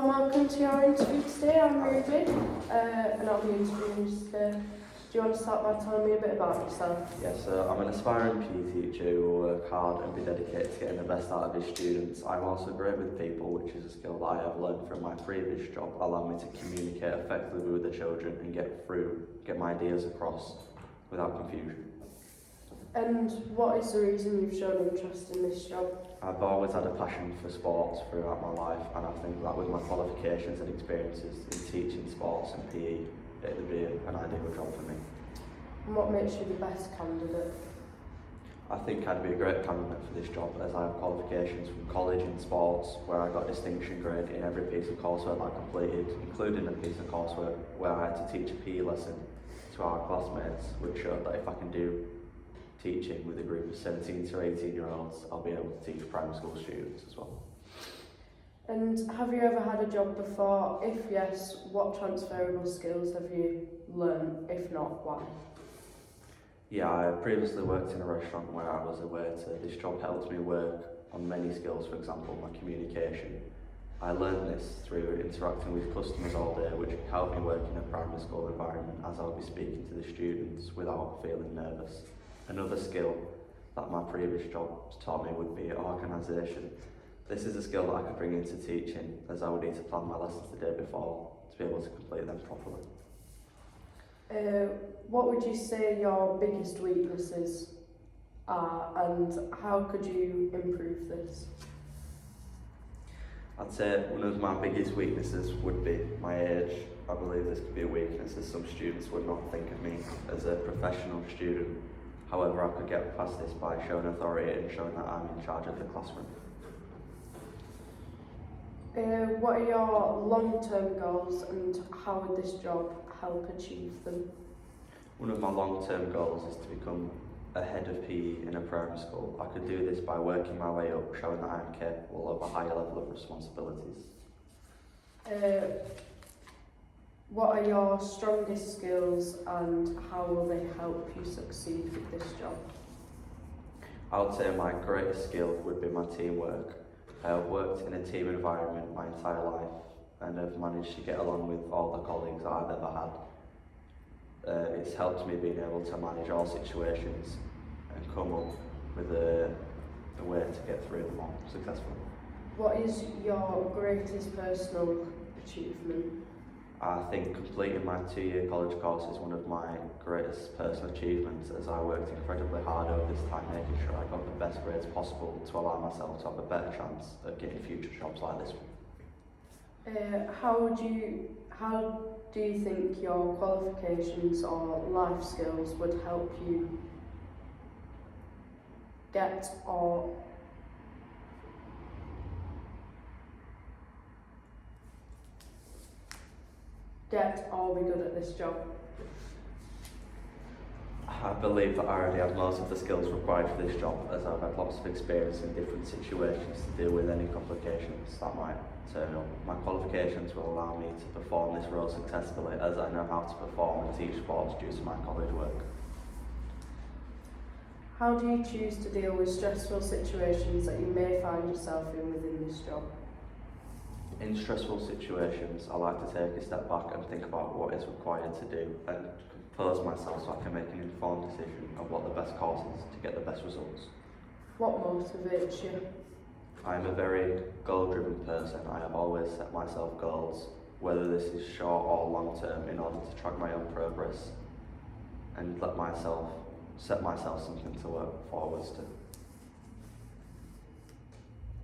welcome to our interview today. I'm Ruby, and I'll be interviewing you today. Do you want to start by telling me a bit about yourself? Yes, I'm an aspiring PE teacher who will work hard and be dedicated to getting the best out of his students. I'm also great with people, which is a skill that I have learned from my previous job, allowing me to communicate effectively with the children and get my ideas across without confusion. And what is the reason you've shown interest in this job? I've always had a passion for sports throughout my life, and I think that with my qualifications and experiences in teaching sports and PE, it would be an ideal job for me. And what makes you the best candidate? I think I'd be a great candidate for this job, as I have qualifications from college in sports where I got a distinction grade in every piece of coursework I completed, including a piece of coursework where I had to teach a PE lesson to our classmates, which showed that if I can do teaching with a group of 17 to 18 year olds, I'll be able to teach primary school students as well. And have you ever had a job before? If yes, what transferable skills have you learned? If not, why? Yeah, I previously worked in a restaurant where I was a waiter. This job helped me work on many skills, for example, my communication. I learned this through interacting with customers all day, which helped me work in a primary school environment as I'll be speaking to the students without feeling nervous. Another skill that my previous job taught me would be organisation. This is a skill that I could bring into teaching, as I would need to plan my lessons the day before to be able to complete them properly. What would you say your biggest weaknesses are, and how could you improve this? I'd say one of my biggest weaknesses would be my age. I believe this could be a weakness, as some students would not think of me as a professional student. However, I could get past this by showing authority and showing that I'm in charge of the classroom. What are your long-term goals, and how would this job help achieve them? One of my long-term goals is to become a head of PE in a primary school. I could do this by working my way up, showing that I'm capable of a higher level of responsibilities. What are your strongest skills, and how will they help you succeed with this job? I would say my greatest skill would be my teamwork. I have worked in a team environment my entire life and have managed to get along with all the colleagues that I've ever had. It's helped me being able to manage all situations and come up with a way to get through them all successfully. What is your greatest personal achievement? I think completing my 2-year college course is one of my greatest personal achievements, as I worked incredibly hard over this time making sure I got the best grades possible to allow myself to have a better chance of getting future jobs like this one. How do you think your qualifications or life skills would help you get or be good at this job? I believe that I already have most of the skills required for this job, as I've had lots of experience in different situations to deal with any complications that might turn up. My qualifications will allow me to perform this role successfully, as I know how to perform and teach sports due to my college work. How do you choose to deal with stressful situations that you may find yourself in within this job? In stressful situations, I like to take a step back and think about what is required to do and compose myself so I can make an informed decision of what the best course is to get the best results. What motivates you? I am a very goal-driven person. I have always set myself goals, whether this is short or long-term, in order to track my own progress and set myself something to work forwards to.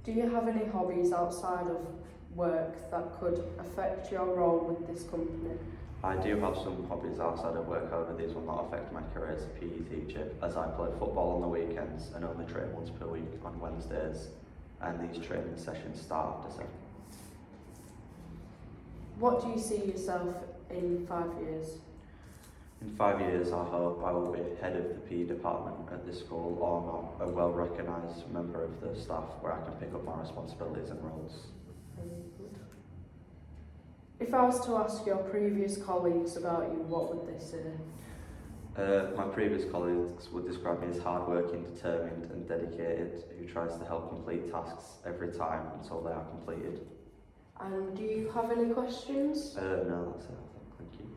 Do you have any hobbies outside of work that could affect your role with this company? I do have some hobbies outside of work, however these will not affect my career as a PE teacher, as I play football on the weekends and only train once per week on Wednesdays, and these training sessions start after 7. What do you see yourself in 5 years? In 5 years, I hope I will be head of the PE department at this school, or not, a well-recognised member of the staff where I can pick up my responsibilities and roles. Very good. If I was to ask your previous colleagues about you, what would they say? My previous colleagues would describe me as hardworking, determined and dedicated, who tries to help complete tasks every time until they are completed. And do you have any questions? No, that's it. Thank you.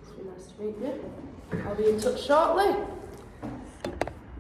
It's been nice to meet you. I'll be in touch shortly.